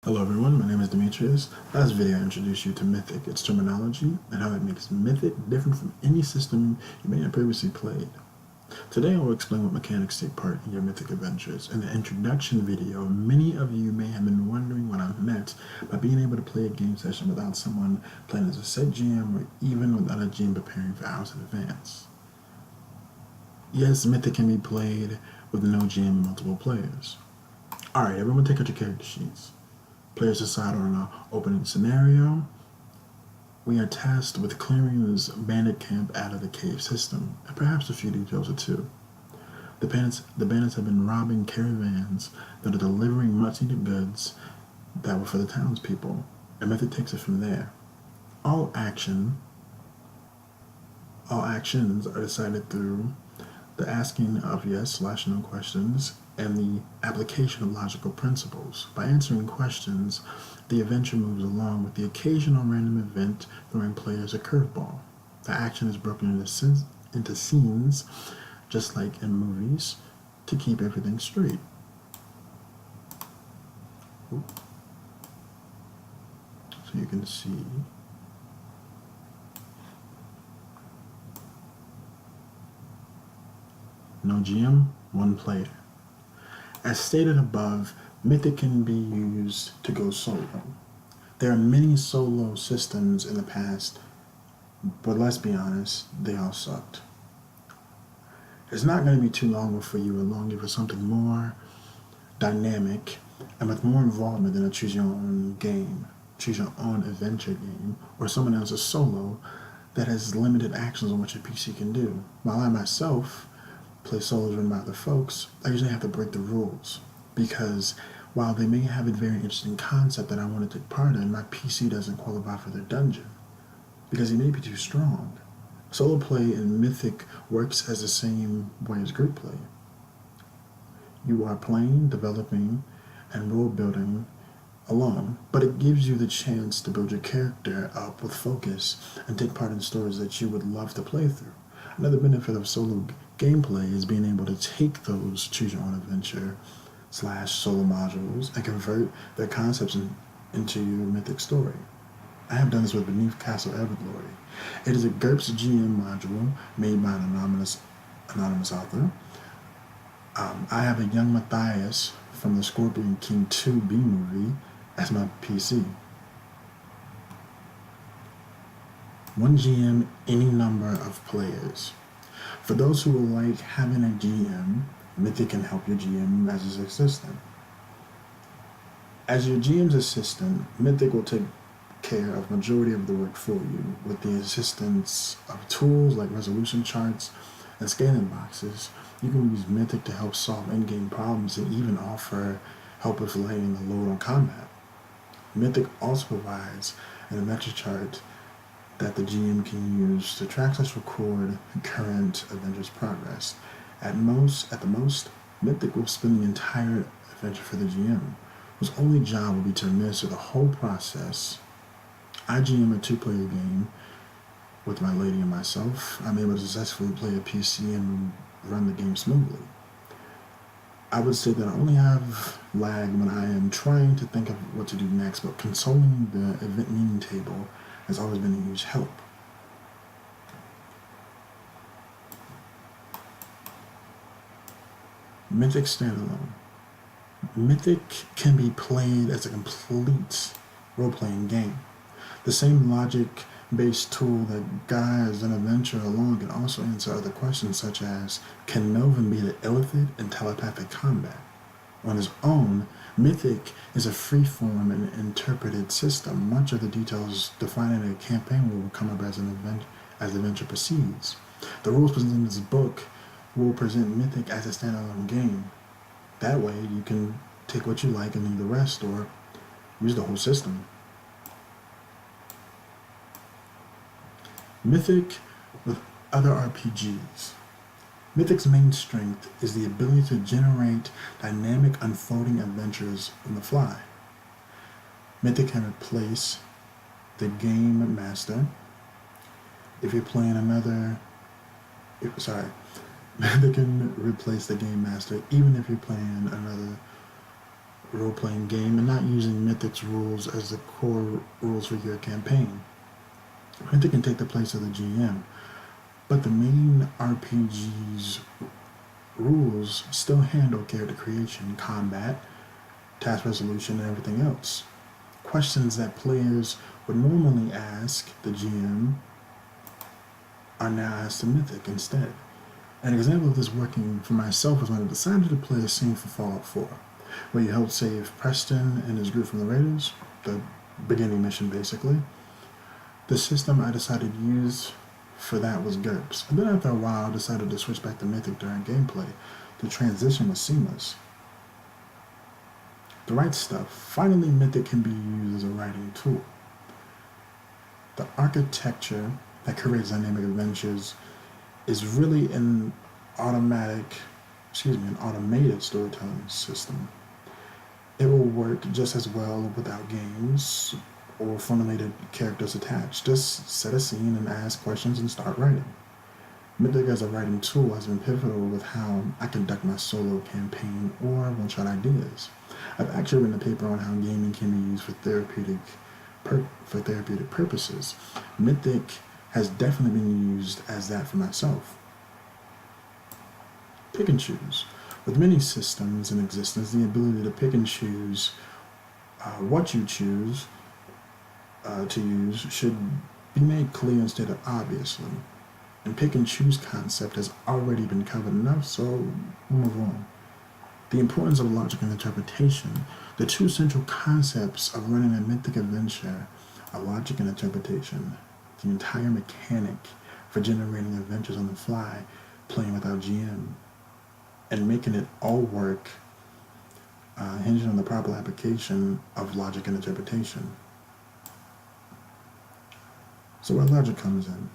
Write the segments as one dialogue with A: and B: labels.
A: Hello everyone, my name is Demetrius. Last video I introduced you to Mythic, its terminology, and how it makes Mythic different from any system you may have previously played. Today I will explain what mechanics take part in your Mythic adventures. In the introduction video, many of you may have been wondering what I meant by being able to play a game session without someone playing as a set GM or even without a GM preparing for hours in advance. Yes, Mythic can be played with no GM and multiple players. Alright, everyone take out your character sheets. Players decide on an opening scenario. We are tasked with clearing this bandit camp out of the cave system, and perhaps a few details or two. The bandits have been robbing caravans that are delivering much-needed goods that were for the townspeople, and Mythic takes it from there. All actions are decided through the asking of yes/no questions and the application of logical principles. By answering questions, the adventure moves along with the occasional random event throwing players a curveball. The action is broken into scenes, just like in movies, to keep everything straight. So you can see no GM, one player. As stated above, Mythic can be used to go solo. There are many solo systems in the past, but let's be honest, they all sucked. It's not going to be too long before you are longing for something more dynamic and with more involvement than a choose your own adventure game, or someone else's solo that has limited actions on what your PC can do. While I myself play solos run by other folks, I usually have to break the rules because while they may have a very interesting concept that I want to take part in, my PC doesn't qualify for their dungeon because he may be too strong. Solo play in Mythic works as the same way as group play. You are playing, developing, and role building alone, but it gives you the chance to build your character up with focus and take part in stories that you would love to play through. Another benefit of solo gameplay is being able to take those choose your own adventure / solo modules and convert their concepts into your Mythic story. I have done this with Beneath Castle Everglory. It is a GURPS GM module made by an anonymous author. I have a young Matthias from the Scorpion King 2 B movie as my PC. One GM, any number of players. For those who like having a GM, Mythic can help your GM as his assistant. As your GM's assistant, Mythic will take care of majority of the work for you with the assistance of tools like resolution charts and scanning boxes. You can use Mythic to help solve in-game problems and even offer help with laying the load on combat. Mythic also provides an adventure chart that the GM can use to track/record current adventure's progress. At the most, Mythic will spend the entire adventure for the GM, whose only job will be to administer the whole process. I GM a 2-player game with my lady and myself. I'm able to successfully play a PC and run the game smoothly. I would say that I only have lag when I am trying to think of what to do next, but consulting the event meeting table has always been a huge help. Mythic standalone. Mythic can be played as a complete role-playing game. The same logic-based tool that guides an adventure along can also answer other questions such as, can Melvin beat an elephant in telepathic combat? On his own, Mythic is a free-form and interpreted system. Much of the details defining a campaign will come up as the adventure proceeds. The rules presented in this book will present Mythic as a standalone game. That way, you can take what you like and leave the rest, or use the whole system. Mythic with other RPGs. Mythic's main strength is the ability to generate dynamic unfolding adventures on the fly. Mythic can replace the game master if you're playing Mythic can replace the game master even if you're playing another role-playing game and not using Mythic's rules as the core rules for your campaign. Mythic can take the place of the GM, but the main RPG's rules still handle character creation, combat, task resolution, and everything else. Questions that players would normally ask the GM are now asked to Mythic instead. An example of this working for myself was when I decided to play a scene for Fallout 4, where you helped save Preston and his group from the Raiders, the beginning mission basically. The system I decided to use for that was GURPS, and then after a while I decided to switch back to Mythic during gameplay. The transition was seamless. The right stuff. Finally, Mythic can be used as a writing tool. The architecture that creates dynamic adventures is really an automated storytelling system. It will work just as well without games or formulated characters attached. Just set a scene and ask questions and start writing. Mythic as a writing tool has been pivotal with how I conduct my solo campaign or one-shot ideas. I've actually written a paper on how gaming can be used for therapeutic purposes. Mythic has definitely been used as that for myself. Pick and choose. With many systems in existence, the ability to pick and choose what you choose to use should be made clear instead of obviously. And pick and choose concept has already been covered enough, so we'll move on. The importance of logic and interpretation. The two central concepts of running a Mythic adventure are logic and interpretation. The entire mechanic for generating adventures on the fly, playing without GM, and making it all work hinging on the proper application of logic and interpretation. So where logic comes in.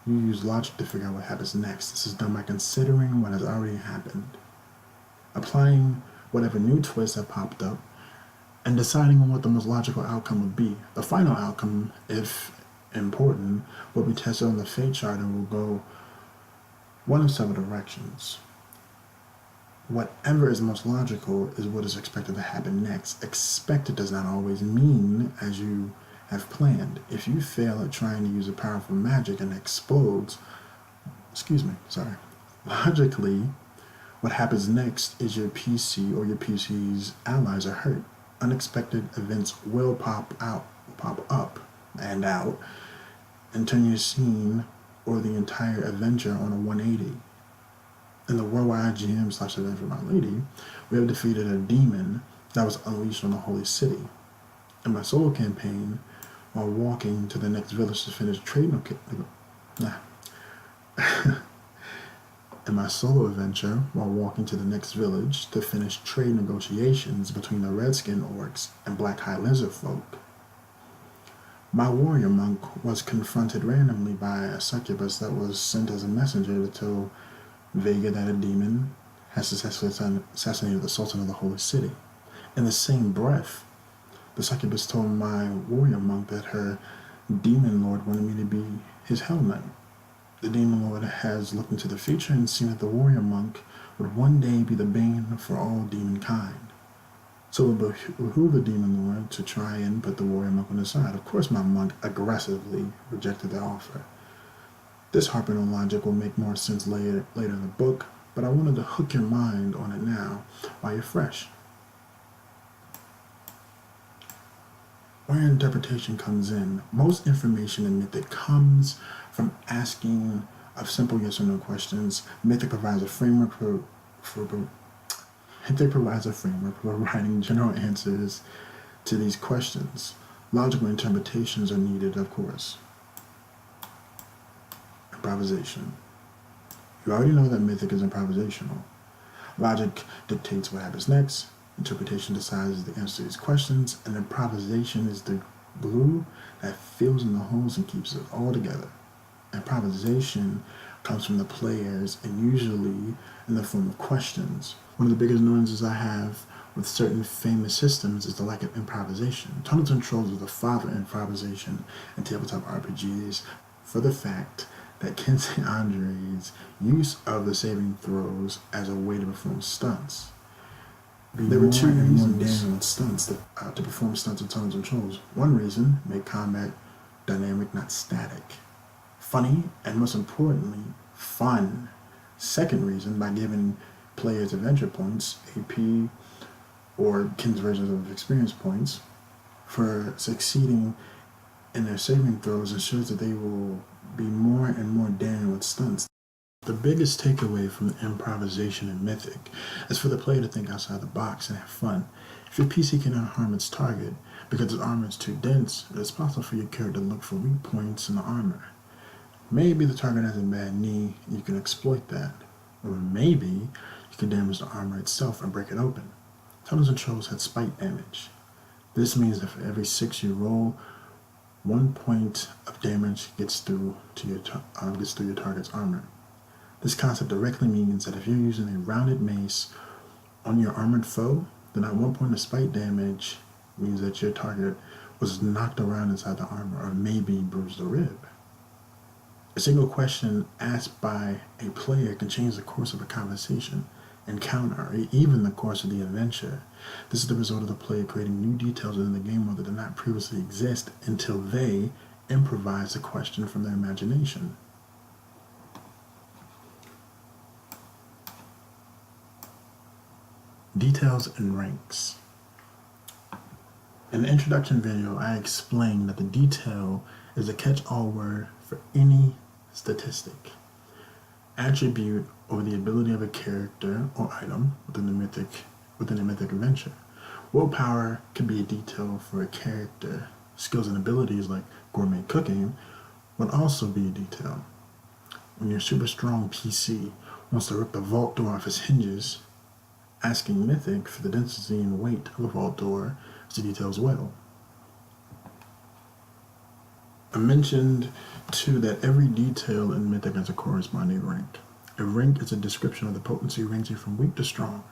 A: You use logic to figure out what happens next. This is done by considering what has already happened, applying whatever new twists have popped up, and deciding on what the most logical outcome would be. The final outcome, if important, will be tested on the fate chart and will go one of several directions. Whatever is most logical is what is expected to happen next. Expected does not always mean as you have planned. If you fail at trying to use a powerful magic and it explodes, logically, what happens next is your PC or your PC's allies are hurt. Unexpected events will pop up and out, and turn your scene or the entire adventure on a 180. In the worldwide GM/Adventure My Lady, we have defeated a demon that was unleashed on the Holy City. In my solo campaign, while walking to the next village to finish trade In my solo adventure, while walking to the next village to finish trade negotiations between the Redskin Orcs and Black High Lizard Folk, my warrior monk was confronted randomly by a succubus that was sent as a messenger to tell Vega that a demon has successfully assassinated the Sultan of the Holy City. In the same breath, the succubus told my warrior monk that her demon lord wanted me to be his Hell Knight. The demon lord has looked into the future and seen that the warrior monk would one day be the bane for all demon kind. So it behooved the demon lord to try and put the warrior monk on his side. Of course, my monk aggressively rejected the offer. This harping on logic will make more sense later in the book, but I wanted to hook your mind on it now while you're fresh. Where interpretation comes in, most information in Mythic comes from asking of simple yes or no questions. Mythic provides a framework for writing general answers to these questions. Logical interpretations are needed, of course. Improvisation. You already know that Mythic is improvisational. Logic dictates what happens next. Interpretation decides the answer to these questions, and improvisation is the glue that fills in the holes and keeps it all together. Improvisation comes from the players and usually in the form of questions. One of the biggest annoyances I have with certain famous systems is the lack of improvisation. Tunnels and Trolls is the father of improvisation in tabletop RPGs for the fact that Kensei Andre's use of the saving throws as a way to perform stunts. There were two reasons with stunts to perform stunts with tones and trolls. One reason, make combat dynamic, not static. Funny, and most importantly, fun. Second reason, by giving players adventure points, AP, or Kin's versions of experience points, for succeeding in their saving throws ensures that they will be more and more daring with stunts. The biggest takeaway from the improvisation in Mythic is for the player to think outside the box and have fun. If your PC cannot harm its target because its armor is too dense, it is possible for your character to look for weak points in the armor. Maybe the target has a bad knee and you can exploit that. Or maybe you can damage the armor itself and break it open. Tunnels and Trolls had spite damage. This means that for every 6 you roll, 1 point of damage gets through your target's armor. This concept directly means that if you're using a rounded mace on your armored foe, then that 1 point of spite damage means that your target was knocked around inside the armor or maybe bruised a rib. A single question asked by a player can change the course of a conversation, encounter, or even the course of the adventure. This is the result of the player creating new details within the game world that did not previously exist until they improvise the question from their imagination. Details and ranks. In the introduction video, I explained that the detail is a catch-all word for any statistic, attribute, or the ability of a character or item within a mythic adventure. Willpower can be a detail for a character. Skills and abilities like gourmet cooking would also be a detail. When your super strong PC wants to rip the vault door off its hinges, asking Mythic for the density and weight of a vault door is a detail as well. I mentioned too that every detail in Mythic has a corresponding rank. A rank is a description of the potency ranging from weak to strong.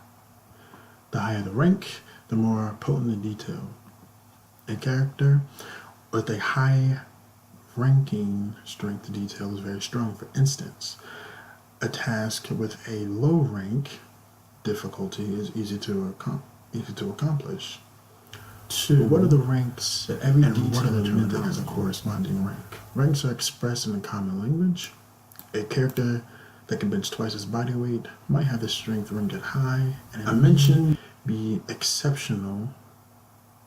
A: The higher the rank, the more potent the detail. A character with a high ranking strength detail is very strong. For instance, a task with a low rank difficulty is easy to accomplish. Two, what are the ranks that every detail in Mythic has a corresponding rank? Ranks are expressed in a common language. A character that can bench twice its body weight might have the strength ranked at high, and I mentioned be exceptional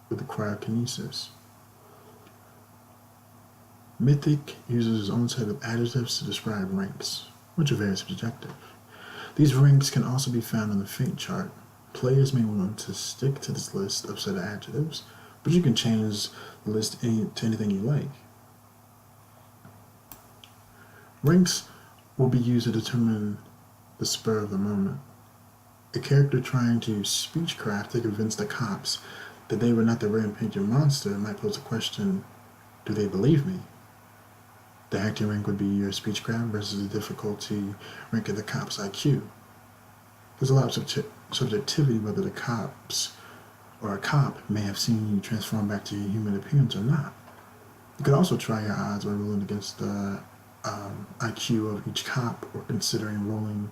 A: with the cryokinesis. Mythic uses its own set of adjectives to describe ranks, which are very subjective. These ranks can also be found on the fate chart. Players may want to stick to this list of set of adjectives, but you can change the list to anything you like. Ranks will be used to determine the spur of the moment. A character trying to use speechcraft to convince the cops that they were not the rampaging monster might pose the question, do they believe me? The acting rank would be your speechcraft versus the difficulty rank of the cop's IQ. There's a lot of subjectivity whether the cops or a cop may have seen you transform back to your human appearance or not. You could also try your odds by rolling against the IQ of each cop, or considering rolling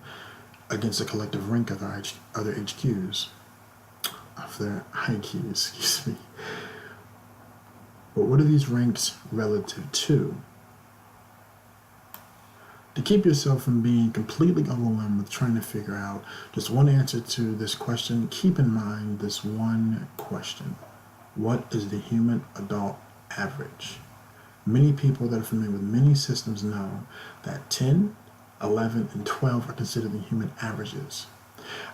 A: against the collective rank of their other HQs, of their IQs, excuse me. But what are these ranks relative to? To keep yourself from being completely overwhelmed with trying to figure out just one answer to this question, keep in mind this one question. What is the human adult average? Many people that are familiar with many systems know that 10, 11, and 12 are considered the human averages.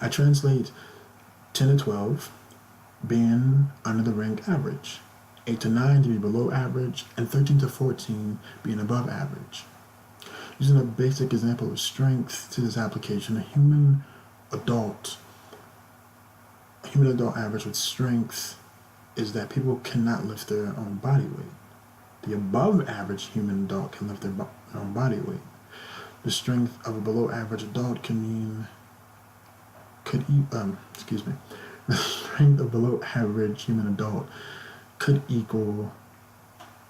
A: I translate 10 to 12 being under the rank average, 8 to 9 to be below average, and 13 to 14 being above average. Using a basic example of strength to this application, a human adult average with strength is that people cannot lift their own body weight. The above average human adult can lift their own body weight. The strength of a below average adult the strength of below average human adult could equal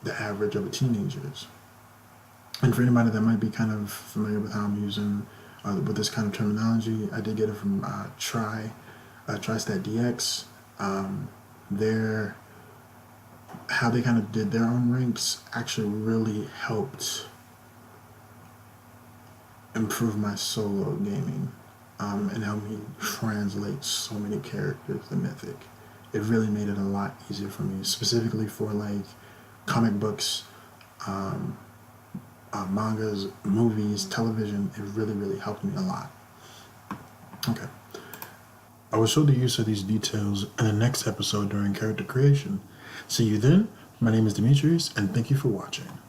A: the average of a teenager's. And for anybody that might be kind of familiar with how I'm using with this kind of terminology, I did get it from Try TriStat DX. Their how they kind of did their own ranks actually really helped improve my solo gaming, and helped me translate so many characters to Mythic. It really made it a lot easier for me, specifically for like comic books, mangas, movies, television. It really, really helped me a lot. Okay. I will show the use of these details in the next episode during character creation. See you then. My name is Demetrius, and thank you for watching.